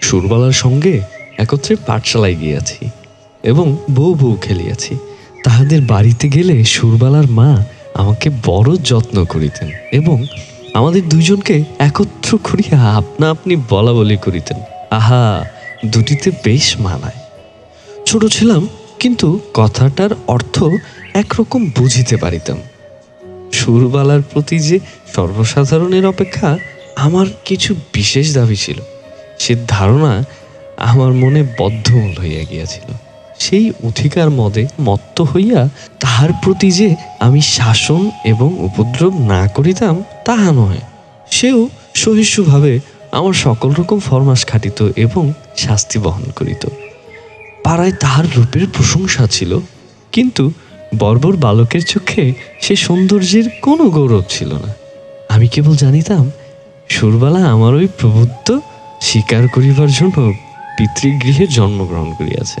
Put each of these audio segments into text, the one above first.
সুরবালার সঙ্গে একত্রে পাঠশালায় গিয়াছি এবং বউ বউ খেলিয়াছি। তাহাদের বাড়িতে গেলে সুরবালার মা আমাকে বড় যত্ন করিতেন এবং আমাদের দুইজনকে একত্র করিয়া আপনা আপনি বলা বলি করিতেন। আহা, দুটিতে বেশ মানায়। ছোট ছিলাম, কিন্তু কথাটার অর্থ একরকম বুঝিতে পারিতাম। সুরবালার প্রতি যে সর্বসাধারণের অপেক্ষা আমার কিছু বিশেষ দাবি ছিল, সে ধারণা আমার মনে বদ্ধমূল হইয়া গিয়াছিল। সেই অধিকার মদে মত্ত হইয়া তাহার প্রতি যে আমি শাসন এবং উপদ্রব না করিতাম তাহা নয়। সেও সহিষ্ণুভাবে আমার সকল রকম ফরমাস খাটিত এবং শাস্তি বহন করিত। পাড়ায় তাহার রূপের প্রশংসা ছিল, কিন্তু বর্বর বালকের চোখে সে সৌন্দর্যের কোনো গৌরব ছিল না। আমি কেবল জানিতাম সুরবালা আমার ওই প্রবুদ্ধ স্বীকার করিবার জন্য পিতৃগৃহে জন্মগ্রহণ করিয়াছে।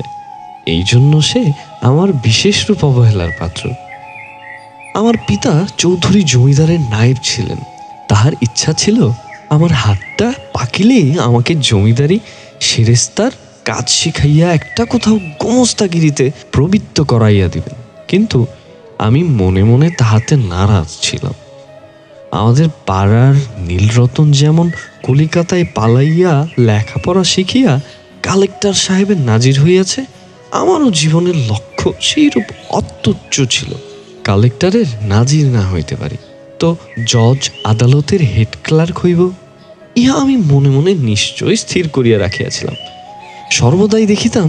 এই জন্য সে আমার বিশেষ রূপ অবহেলার পাত্র। আমার পিতা চৌধুরী জমিদারের নায়েব ছিলেন। তাহার ইচ্ছা ছিল আমার হাতটা পাকিলেই আমাকে জমিদারি সেরেস্তার কাজ শিখাইয়া একটা কোথাও গোমস্তাগিরিতে প্রবৃত্ত করাইয়া দিবেন, কিন্তু আমি মনে মনে তাহাতে নারাজ ছিলাম। আমাদের পাড়ার নীলরতন যেমন কলিকাতায় পালাইয়া লেখাপড়া শিখিয়া কালেক্টর সাহেবের নাজির হইয়াছে, আমারও জীবনের লক্ষ্য সেইরূপ অত্যুচ্চ ছিল। কালেক্টরের নাজির না হইতে পারি তো জজ আদালতের হেড ক্লার্ক হইব, ইহা আমি মনে মনে নিশ্চয় স্থির করিয়া রাখিয়াছিলাম। সর্বদাই দেখিতাম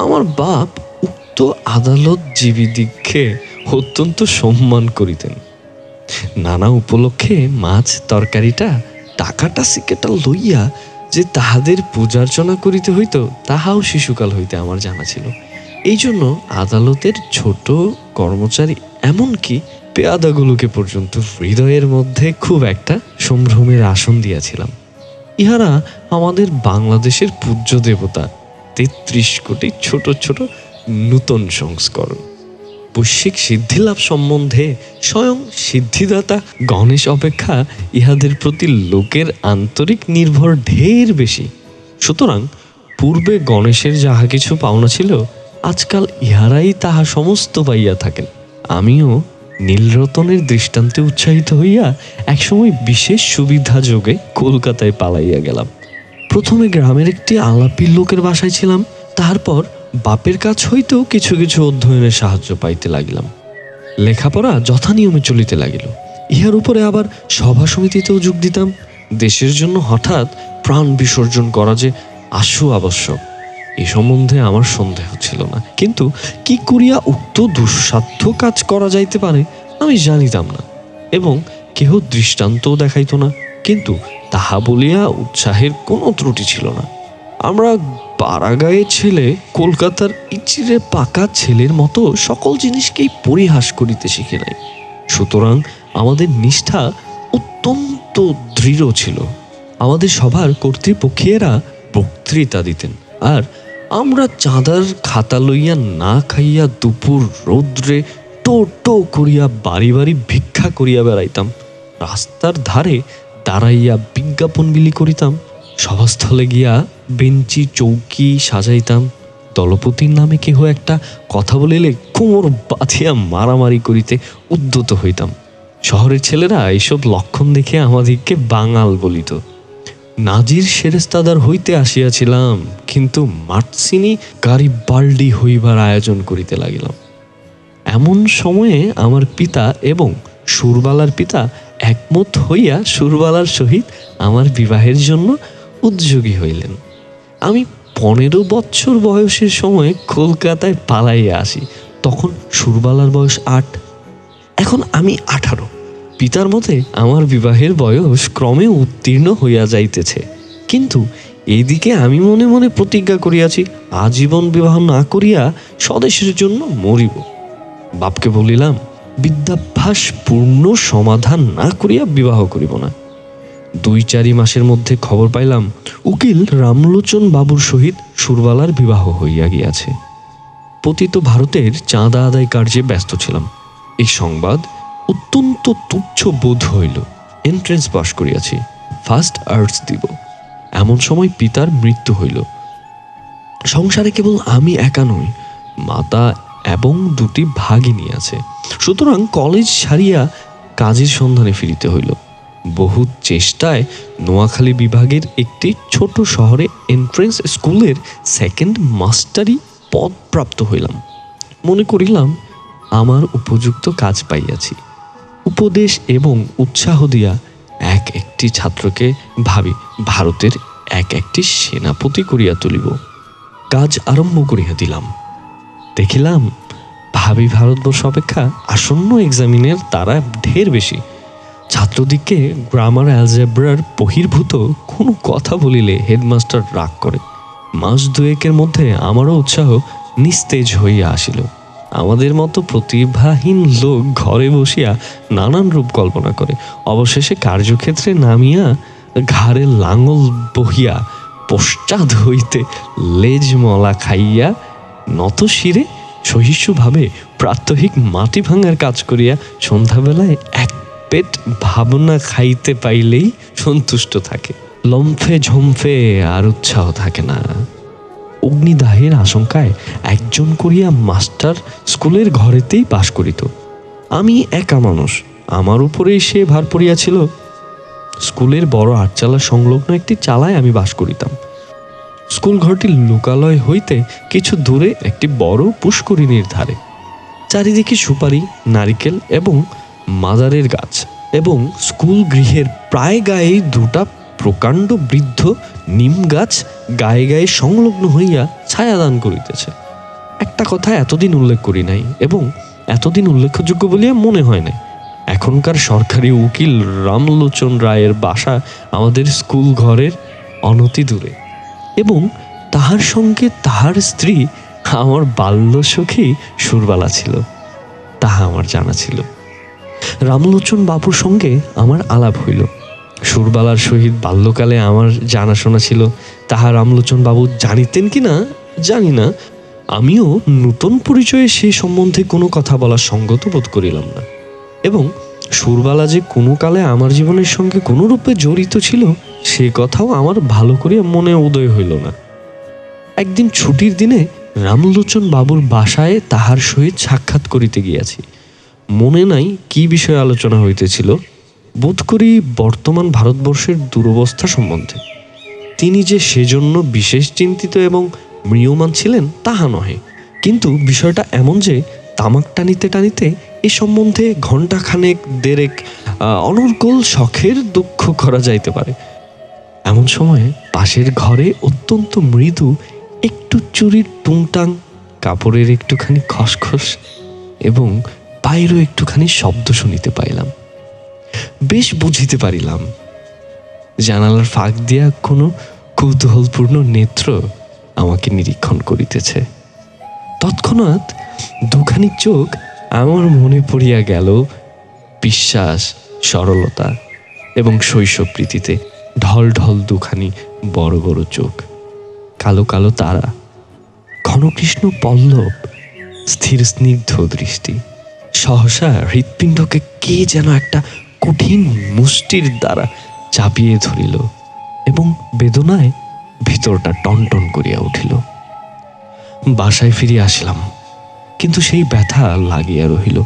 আমার বাপ উক্ত আদালতজীবীদিগকে অত্যন্ত সম্মান করিতেন। নানা উপলক্ষে মাছ তরকারিটা টাকাটা সিকেটা লইয়া যে তাহাদের পূজার্চনা করিতে হইত, তাহাও শিশুকাল হইতে আমার জানা ছিল। এই জন্য আদালতের ছোট কর্মচারী এমনকি পেয়াদাগুলোকে পর্যন্ত হৃদয়ের মধ্যে খুব একটা সম্ভ্রমের আসন দিয়াছিলাম। ইহারা আমাদের বাংলাদেশের পূজ্য দেবতা ৩৩ কোটি ছোট ছোট নূতন সংস্করণ। বৈশ্বিক সিদ্ধিলাভ সম্বন্ধে স্বয়ং সিদ্ধিদাতা গণেশ অপেক্ষা ইহাদের প্রতি লোকের আন্তরিক নির্ভর ঢের বেশি। সুতরাং পূর্বে গণেশের যাহা কিছু পাওনা ছিল, আজকাল ইহারাই তাহা সমস্ত পাইয়া থাকেন। আমিও নীলরতনের দৃষ্টান্তে উৎসাহিত হইয়া একসময় বিশেষ সুবিধা যোগে কলকাতায় পালাইয়া গেলাম। প্রথমে গ্রামের একটি আলাপি লোকের বাসায় ছিলাম, তারপর বাপের কাছ হইতেও কিছু কিছু অধ্যয়নের সাহায্য পাইতে লাগিলাম। লেখাপড়া যথানিয়মে চলিতে লাগিল। ইহার উপরে আবার সভা সমিতিতেও যোগ দিতাম। দেশের জন্য হঠাৎ প্রাণ বিসর্জন করা যে আশু আবশ্যক, এ সম্বন্ধে আমার সন্দেহ ছিল না, কিন্তু কি করিয়া উক্ত দুঃসাধ্য কাজ করা যাইতে পারে আমি জানিতাম না, এবং কেহ দৃষ্টান্তও দেখাইত না। কিন্তু তাহা বলিয়া উৎসাহের কোনো ত্রুটি ছিল না। আমরা পাড়াগাঁয়ের ছেলে কলকাতার ইচিরে পাকা ছেলের মতো সকল জিনিসকেই পরিহাস করিতে শিখে নাই। সুতরাং আমাদের নিষ্ঠা অত্যন্ত দৃঢ় ছিল। আমাদের সভার কর্তৃপক্ষীয়রা বক্তৃতা দিতেন, আর আমরা চাঁদার খাতা লইয়া না খাইয়া দুপুর রৌদ্রে টো টো করিয়া বাড়ি বাড়ি ভিক্ষা করিয়া বেড়াইতাম। রাস্তার ধারে দাঁড়াইয়া বিজ্ঞাপন বিলি করিতাম। সভাস্থলে গিয়া বেঞ্চি চৌকি সাজাইতাম। দলপতির নামে কেহ একটা কথা বলিলে কোমর বাঁধিয়া মারামারি করিতে উদ্যত হইতাম। শহরের ছেলেরা এইসব লক্ষণ দেখে আমাদিগকে বাঙাল বলিত। নাজির সেরেস্তাদার হইতে আসিয়াছিলাম, কিন্তু মার্সিনি গারিবাল্ডি হইবার আয়োজন করিতে লাগিলাম। এমন সময়ে আমার পিতা এবং সুরবালার পিতা একমত হইয়া সুরবালার সহিত আমার বিবাহের জন্য উদ্যোগী হইলেন। আমি 15 বৎসর বয়সের সময় কলকাতায় পালাইয়া আসি। তখন সুরবালার বয়স 8, এখন আমি 18। পিতার মতে আমার বিবাহের বয়স ক্রমে উত্তীর্ণ হইয়া যাইতেছে, কিন্তু এইদিকে আমি মনে মনে প্রতিজ্ঞা করিয়াছি আজীবন বিবাহ না করিয়া স্বদেশের জন্য মরিব। বাপকে বলিলাম বিদ্যাভ্যাস পূর্ণ সমাধান না করিয়া বিবাহ করিব না। 2-4 মাসের মধ্যে খবর পাইলাম উকিল রামলোচন বাবুর সহিত সুরবালার বিবাহ হইয়া গিয়াছে। পতিত ভারতের চাঁদা আদায় কার্যে ব্যস্ত ছিলাম। এই সংবাদ অত্যন্ত তুচ্ছ বোধ হইল। এন্ট্রেন্স পাশ করিয়াছি, ফার্স্ট আর্টস দিব। এমন সময় পিতার মৃত্যু হইল। সংসারে কেবল আমি একা নই, মাতা এবং দুটি ভাগিনী আছে। সুতরাং কলেজ ছাড়িয়া কাজের সন্ধানে ফিরিতে হইল। বহু চেষ্টায় নোয়াখালী বিভাগের একটি ছোট শহরে এন্ট্রেন্স স্কুলের সেকেন্ড মাস্টারি পদ প্রাপ্ত হইলাম। মনে করিলাম আমার উপযুক্ত কাজ পাইয়াছি। উপদেশ এবং উৎসাহ দিয়া একটি ছাত্রকে ভাবি ভারতের একটি সেনাপতি করিয়া তুলিব। কাজ আরম্ভ করিয়া দিলাম। দেখিলাম ভাবি ভারতবর্ষ অপেক্ষা আসন্ন এক্সামিনের তারা ঢের বেশি। ছাত্রদিগকে গ্রামার অ্যালজেব্রার বহির্ভূত কোনো কথা বলিলে হেডমাস্টার রাগ করে। মাস দুয়েকের মধ্যে আমারও উৎসাহ নিস্তেজ হইয়া আসিল। আমাদের মতো প্রতিভাহীন লোক ঘরে বসিয়া নানান রূপ কল্পনা করে, অবশেষে কার্যক্ষেত্রে নামিয়া ঘাড়ে লাঙল বহিয়া পশ্চাৎ হইতে লেজ মলা খাইয়া নত শিরে সহিষ্ণুভাবে প্রাত্যহিক মাটি ভাঙার কাজ করিয়া সন্ধ্যাবেলায় এক পেট ভাবনা খাইতে পাইলেই সন্তুষ্ট থাকে। লম্ফে ঝম্ফে আর উৎসাহ থাকে না। অগ্নিদাহের আশঙ্কায় একজন করিয়া মাস্টার স্কুলের ঘরেতেই বাস করিত। আমি একা মানুষ, আমার উপরেই সে ভার পড়িয়াছিল। স্কুলের বড় আটচালা সংলগ্ন একটি চালায় আমি বাস করিতাম। স্কুল ঘরটির লোকালয় হইতে কিছু দূরে একটি বড় পুষ্করিণীর ধারে। চারিদিকে সুপারি, নারিকেল এবং মাদারের গাছ, এবং স্কুল গৃহের প্রায় গায়ে দুটা প্রকাণ্ড বৃদ্ধ নিম গাছ গায়ে গায়ে সংলগ্ন হইয়া ছায়াদান করিতেছে। একটা কথা এতদিন উল্লেখ করি নাই এবং এতদিন উল্লেখযোগ্য বলিয়া মনে হয় নাই। এখনকার সরকারি উকিল রামলোচন রায়ের বাসা আমাদের স্কুল ঘরের অনতি দূরে, এবং তাহার সঙ্গে তাহার স্ত্রী আমার বাল্যসখী সুরবালা ছিল, তাহা আমার জানা ছিল। রামলোচন বাবুর সঙ্গে আমার আলাপ হইল। সুরবালার সহিত বাল্যকালে আমার জানাশোনা ছিল, তাহা রামলোচন বাবু জানিতেন কি না জানি না। আমিও নূতন পরিচয়ে সে সম্বন্ধে কোনো কথা বলার সঙ্গত বোধ করিলাম না, এবং সুরবালা যে কোনো কালে আমার জীবনের সঙ্গে কোনো রূপে জড়িত ছিল সে কথাও আমার ভালো করিয়া মনে উদয় হইল না। একদিন ছুটির দিনে রামলোচন বাবুর বাসায় তাহার সহিত সাক্ষাৎ করিতে গিয়াছি। মনে নাই কি বিষয়ে আলোচনা হইতেছিল, বোধ করি বর্তমান ভারতবর্ষের দুরবস্থা সম্বন্ধে। তিনি যে সেজন্য বিশেষ চিন্তিত এবং ম্রিয়মাণ ছিলেন তাহা নহে, কিন্তু বিষয়টা এমন যে তামাক টানিতে টানিতে এ সম্বন্ধে ঘণ্টাখানেক দেড়েক অনর্গল শখের দুঃখ করা যাইতে পারে। এমন সময়ে পাশের ঘরে অত্যন্ত মৃদু একটু চুরির টুংটাং, কাপড়ের একটুখানি খসখস এবং পায়েরও একটুখানি শব্দ শুনিতে পাইলাম। বেশ বুঝিতে পারিলাম জানালার ফাঁক দিয়া কোনো কৌতূহলপূর্ণ নেত্র আমাকে নিরীক্ষণ করিতেছে। তৎক্ষণাৎ দুখানি চোখ আমার মনে পড়িয়া গেল বিশ্বাস, সরলতা এবং শৈশব প্রীতিতে ঢল ঢল দুখানি বড় বড় চোখ, কালো কালো তারা, ঘনকৃষ্ণ পল্লব, স্থির স্নিগ্ধ দৃষ্টি। সহসা হৃৎপিণ্ডকে কে যেন একটা কঠিন মুষ্টির দ্বারা চাপিয়ে ধরিল এবং বেদনায় ভিতরটা টনটন করিয়া উঠিল। বাসায় ফিরিয়া আসলাম, কিন্তু সেই ব্যথা লাগিয়া রহিল।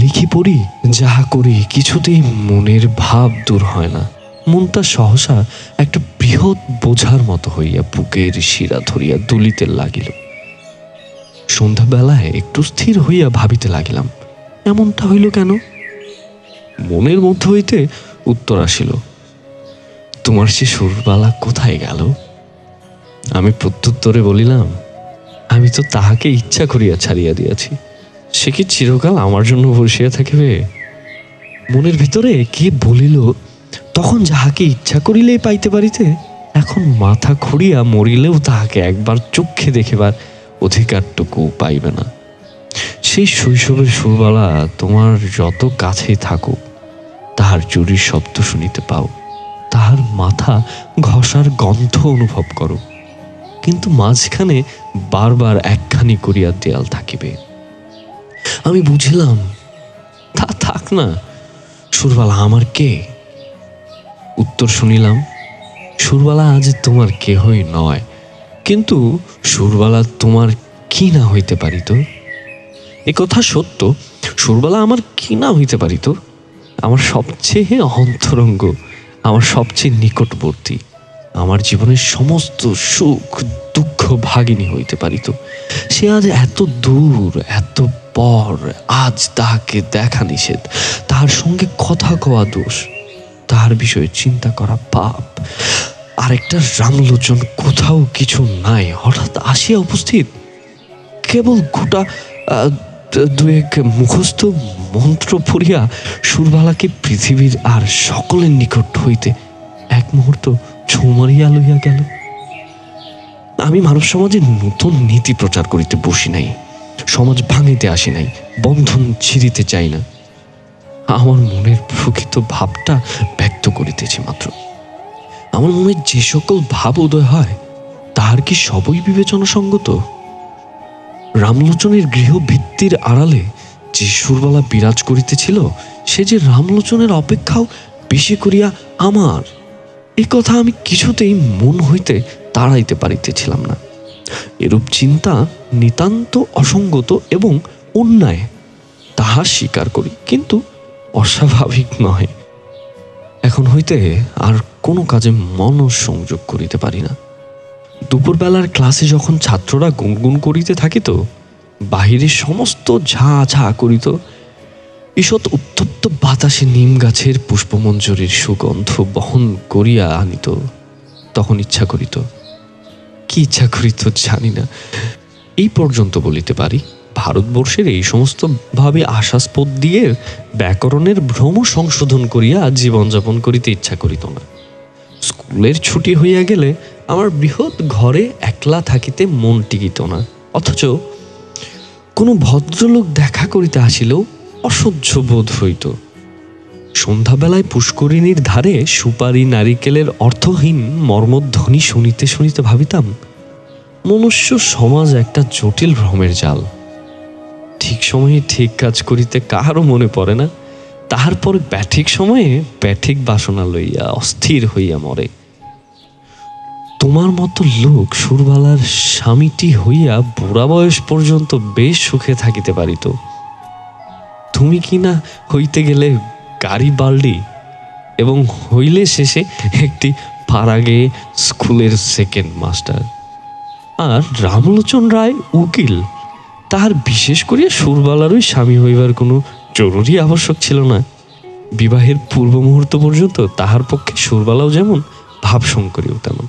লিখি পড়ি, যাহা করি কিছুতেই মনের ভাব দূর হয় না। মনটা সহসা একটা বৃহৎ বোঝার মতো হইয়া বুকের শিরা ধরিয়া দুলিতে লাগিল। সন্ধ্যাবেলায় একটু স্থির হইয়া ভাবিতে লাগিলাম, এমনটা হইল কেন? মনের মধ্য হইতে উত্তর আসিল, তোমার সে সুরবালা কোথায় গেল? আমি প্রত্যুত্তরে বলিলাম, আমি তো তাহাকে ইচ্ছা করিয়া ছাড়িয়া দিয়াছি, সে কি চিরকাল আমার জন্য বসিয়া থাকিবে? মনের ভিতরে কে বলিল, তখন যাহাকে ইচ্ছা করিলেই পাইতে পারিতে, এখন মাথা খুঁড়িয়া মরিলেও তাহাকে একবার চক্ষে দেখিবার অধিকারটুকু পাইবে না। সেই শৈশবের সুরবালা তোমার যত কাছেই থাকুক, তাহার চুরির শব্দ শুনিতে পাও, তাহার মাথা ঘষার গন্ধ অনুভব করো, কিন্তু মাঝখানে বারবার একখানি করিয়া দেয়াল থাকিবে। আমি বুঝিলাম, তা থাক না, সুরবালা আমার কে? উত্তর শুনিলাম, সুরবালা আজ তোমার কেহই নয়, কিন্তু সুরবালা তোমার কি না হইতে পারিত? এ কথা সত্য, সুরবালা আমার কি না হইতে পারিত? আমার সবচেয়ে অন্তরঙ্গ, আমার সবচেয়ে নিকটবর্তী, আমার জীবনের সমস্ত সুখ দুঃখ ভাগিনী হইতে পারিত। সে আজ এত দূর, এত পর, আজ তাহাকে দেখা নিষেধ, তাহার সঙ্গে কথা কওয়া দোষ, তাহার বিষয়ে চিন্তা করা পাপ। আর একটা রামলোচন কোথাও কিছু নাই, হঠাৎ আসিয়া উপস্থিত, কেবল গোটা দুয়েক মুখস্থ মন্ত্র পড়িয়া সুরবালাকে পৃথিবীর আর সকলের নিকট হইতে এক মুহূর্ত ছুমারিয়া লইয়া গেল। আমি মানব সমাজে নতুন নীতি প্রচার করিতে বসি নাই, সমাজ ভাঙিতে আসি নাই, বন্ধন ছিঁড়িতে চাই না। আমার মনের প্রকৃত ভাবটা ব্যক্ত করিতেছি মাত্র। আমার মনে যে সকল ভাব উদয় হয়, তাহার কি সবই বিবেচনা সঙ্গত? রামলোচনের গৃহ ভিত্তির আড়ালে যে সুরবালা বিরাজ করিতেছিল, সে যে রামলোচনের অপেক্ষাও বেশি করিয়া আমার, এ কথা আমি কিছুতেই মন হইতে তাড়াইতে পারিতেছিলাম না। এরূপ চিন্তা নিতান্ত অসঙ্গত এবং অন্যায়, তাহা স্বীকার করি, কিন্তু অস্বাভাবিক নহে। এখন হইতে আর কোনো কাজে মনোসংযোগ করিতে পারি না। দুপুরবেলার ক্লাসে যখন ছাত্ররা গুনগুন করিতে থাকিত, বাহিরে সমস্ত ঝা ঝা করিত, ঈষৎ উত্তপ্ত বাতাসে নিম গাছের পুষ্পমঞ্জরির সুগন্ধ বহন করিয়া আনিত, তখন ইচ্ছা করিত, কি ইচ্ছা করিত জানি না, এই পর্যন্ত বলিতে পারি, ভারতবর্ষের এই সমস্ত ভাবে আশাস্পদ দিয়ে ব্যাকরণের ভ্রম সংশোধন করিয়া জীবনযাপন করিতে ইচ্ছা করিত না। স্কুলের ছুটি হইয়া গেলে আমার বৃহৎ ঘরে একলা থাকিতে মন টিকিত না, অথচ কোনো ভদ্রলোক দেখা করিতে আসিলেও অসহ্য বোধ হইত। সন্ধ্যাবেলায় পুষ্করিণীর ধারে সুপারি নারিকেলের অর্থহীন মর্মধ্বনি শুনিতে শুনিতে ভাবিতাম, মনুষ্য সমাজ একটা জটিল ভ্রমের জাল। ঠিক সময়ে ঠিক কাজ করিতে কাহারও মনে পড়ে না, তাহার পরে ব্যাঠিক সময়ে ব্যাঠিক বাসনা লইয়া অস্থির হইয়া মরে। তোমার মতো লোক সুরবালার স্বামীটি হইয়া বুড়া বয়স পর্যন্ত বেশ সুখে থাকিতে পারিত। তুমি কি না হইতে গেলে গাড়ি বাল্ডি, এবং হইলে শেষে একটি পাড়াগে স্কুলের সেকেন্ড মাস্টার। আর রামলোচন রায় উকিল, তাহার বিশেষ করিয়া সুরবালারই স্বামী হইবার কোনো জরুরি আবশ্যক ছিল না। বিবাহের পূর্ব মুহূর্ত পর্যন্ত তাহার পক্ষে সুরবালাও যেমন, ভাবশঙ্করীও তেমন।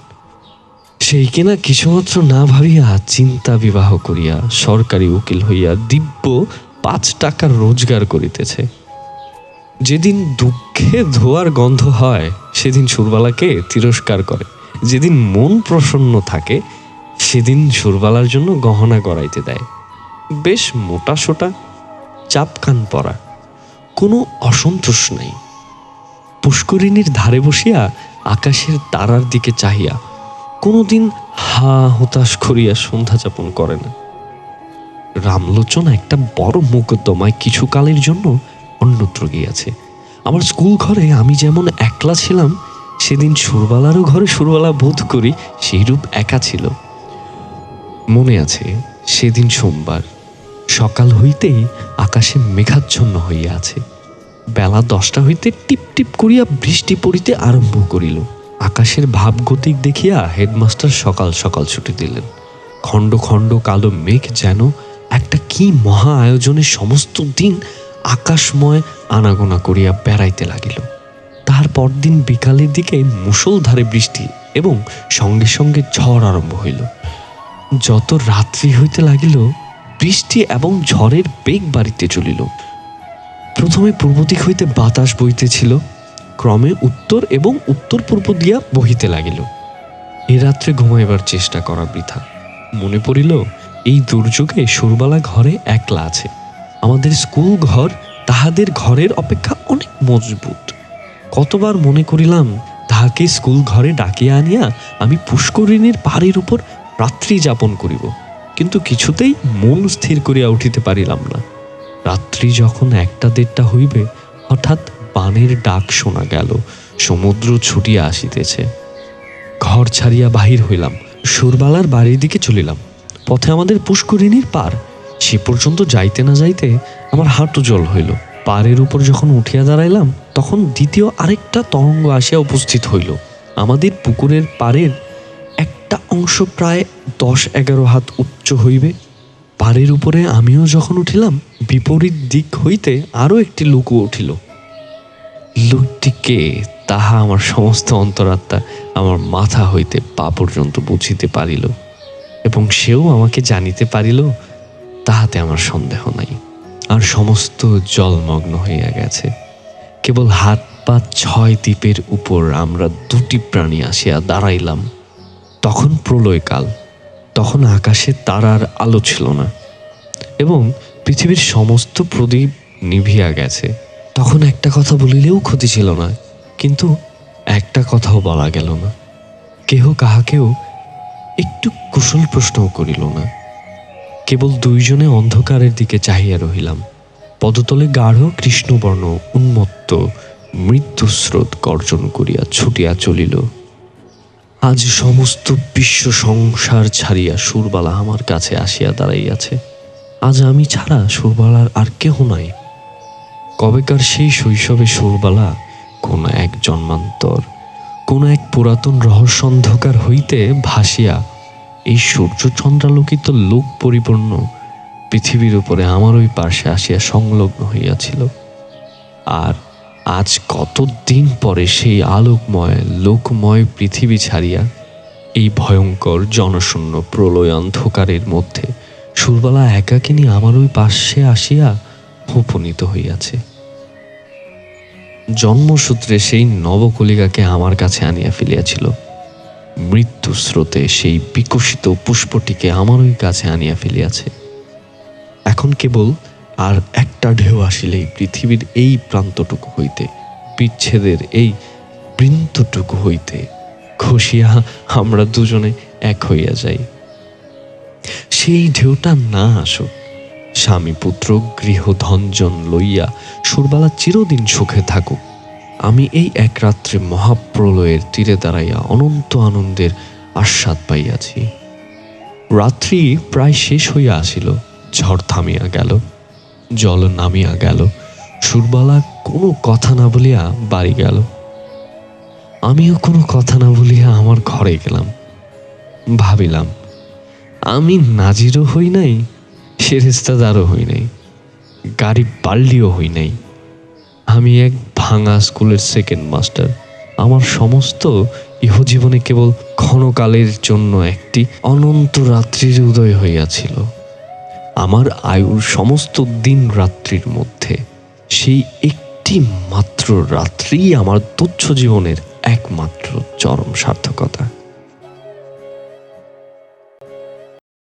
সেই কিনা কিছুমাত্র না ভাবিয়া চিন্তা বিবাহ করিয়া সরকারি উকিল হইয়া দিব্য 5 টাকার রোজগার করিতেছে। যেদিন দুঃখে ধোয়ার গন্ধ হয়, সেদিন সুরবালাকে তিরস্কার করে, যেদিন মন প্রসন্ন থাকে, সেদিন সুরবালার জন্য গহনা গড়াইতে দেয়। বেশ মোটা সোটা, চাপকান পরা, কোনো অসন্তোষ নাই। পুষ্করিণীর ধারে বসিয়া আকাশের তারার দিকে চাহিয়া কোনোদিন হা হতাশ করিয়া সন্ধ্যা যাপন করে না। রামলোচন একটা বড় মোকদ্দমায় কিছুকালের জন্য অন্যত্র গিয়াছে। আমার স্কুল ঘরে আমি যেমন একলা ছিলাম, সেদিন সুরবালারও ঘরে সুরবালা বোধ করি সেইরূপ একা ছিল। মনে আছে, সেদিন সোমবার সকাল হইতেই আকাশে মেঘাচ্ছন্ন হইয়া আছে। বেলা 10টা হইতে টিপ টিপ করিয়া বৃষ্টি পড়িতে আরম্ভ করিল। আকাশের ভাবগতিক দেখিয়া হেডমাস্টার সকাল সকাল ছুটি দিলেন। খণ্ড খণ্ড কালো মেঘ যেন একটা কি মহা আয়োজনে সমস্ত দিন আকাশময় আনাগোনা করিয়া বেড়াইতে লাগিল। তার পরদিন বিকালের দিকে মুষলধারে বৃষ্টি এবং সঙ্গে সঙ্গে ঝড় আরম্ভ হইল। যত রাত্রি হইতে লাগিল, বৃষ্টি এবং ঝড়ের বেগ বাড়িতে চলিল। প্রথমে পূর্ব দিক হইতে বাতাস বইতেছিল, ক্রমে উত্তর এবং উত্তর পূর্ব দিয়া বহিতে লাগিল। এ রাত্রে ঘুমাইবার চেষ্টা করা বৃথা। মনে পড়িল, এই দুর্যোগে সুরবালা ঘরে একলা আছে। আমাদের স্কুল ঘর তাহাদের ঘরের অপেক্ষা অনেক মজবুত। কতবার মনে করিলাম, তাহাকে স্কুল ঘরে ডাকিয়া আনিয়া আমি পুষ্করিণীর পাড়ের উপর রাত্রি যাপন করিব, কিন্তু কিছুতেই মন স্থির করিয়া উঠিতে পারিলাম না। রাত্রি যখন 1টা-1:30 হইবে, হঠাৎ বানের ডাক শোনা গেল, সমুদ্র ছুটিয়া আসিতেছে। ঘর ছাড়িয়া বাহির হইলাম, সুরবালার বাড়ির দিকে চলিলাম। পথে আমাদের পুষ্করিণীর পার, সে পর্যন্ত যাইতে না যাইতে আমার হাঁটু জল হইল। পাড়ের উপর যখন উঠিয়া দাঁড়াইলাম, তখন দ্বিতীয় আরেকটা তরঙ্গ আসিয়া উপস্থিত হইল। আমাদের পুকুরের পাড়ের একটা অংশ প্রায় 10-11 হাত উচ্চ হইবে। পাড়ের উপরে আমিও যখন উঠিলাম, বিপরীত দিক হইতে আরও একটি লুকু উঠিল। লোকটি কে তাহা আমার সমস্ত অন্তরাত্মা আমার মাথা হইতে পা পর্যন্ত বুঝিতে পারিল, এবং সেও আমাকে জানিতে পারিল, তাহাতে আমার সন্দেহ নাই। আর সমস্ত জলমগ্ন হইয়া গেছে। কেবল হাত পা 6 দ্বীপের উপর আমরা দুটি প্রাণী আসিয়া দাঁড়াইলাম। তখন প্রলয়কাল, তখন আকাশে তারার আলো ছিল না, এবং পৃথিবীর সমস্ত প্রদীপ নিভিয়া গেছে। তখন একটা কথা বলিলেও ক্ষতি ছিল না, কিন্তু একটা কথাও বলা গেল না। কেহ কাহাকেও একটু কুশল প্রশ্নও করিল না। কেবল দুইজনে অন্ধকারের দিকে চাহিয়া রহিলাম। পদতলে গাঢ় কৃষ্ণবর্ণ উন্মত্ত মৃত্যুস্রোত গর্জন করিয়া ছুটিয়া চলিল। আজ সমস্ত বিশ্ব সংসার ছাড়িয়া সুরবালা আমার কাছে আসিয়া দাঁড়াইয়াছে। আজ আমি ছাড়া সুরবালার আর কেহ নাই। কবেকার সেই শৈশবে সুরবালা কোন এক জন্মান্তর, কোন এক পুরাতন রহস্য অন্ধকার হইতে ভাসিয়া এই সূর্য চন্দ্রালোকিত লোক পরিপূর্ণ পৃথিবীর উপরে আমার ওই পার্শ্বে আসিয়া সংলগ্ন হইয়াছিল। আর আজ কতদিন পরে সেই আলোকময় লোকময় পৃথিবী ছাড়িয়া এই ভয়ঙ্কর জনশূন্য প্রলয় অন্ধকারের মধ্যে সুরবালা একাকিনী আমার ওই পার্শ্বে আসিয়া উপনীত হইয়াছে। জন্মসূত্রে সেই নবকলিকাকে আমার কাছে আনিয়া ফেলিয়াছিল। মৃত্যু স্রোতে সেই বিকশিত পুষ্পটিকে আমার ওই কাছে আনিয়া ফেলিয়াছে। এখন কেবল আর একটা ঢেউ আসিলেই পৃথিবীর এই প্রান্তটুকু হইতে, বিচ্ছেদের এই বৃন্তটুকু হইতে খসিয়া আমরা দুজনে এক হইয়া যাই। সেই ঢেউটা না আসুক, স্বামী পুত্র গৃহ ধনজন লইয়া সুরবালা চিরদিন সুখে থাকুক। আমি এই এক রাত্রে মহাপ্রলয়ের তীরে দাঁড়াইয়া অনন্ত আনন্দের আস্বাদ পাইয়াছি। রাত্রি প্রায় শেষ হইয়া আসিল। ঝড় থামিয়া গেল, জল নামিয়া গেল। সুরবালা কোনো কথা না বলিয়া বাড়ি গেল। আমিও কোনো কথা না বলিয়া আমার ঘরে গেলাম। ভাবিলাম, আমি নাজিরও হই নাই, ফেরেশতাদারও হই নাই, গাড়ি পাল্লিও হই নাই। আমি এক ভাঙা স্কুলের সেকেন্ড মাস্টার। আমার সমস্ত ইহজীবনে কেবল ক্ষণকালের জন্য একটি অনন্ত রাত্রির উদয় হইয়াছিল। আমার আয়ুর সমস্ত দিন রাত্রির মধ্যে সেই একটি মাত্র রাত্রি আমার তুচ্ছ জীবনের একমাত্র চরম সার্থকতা।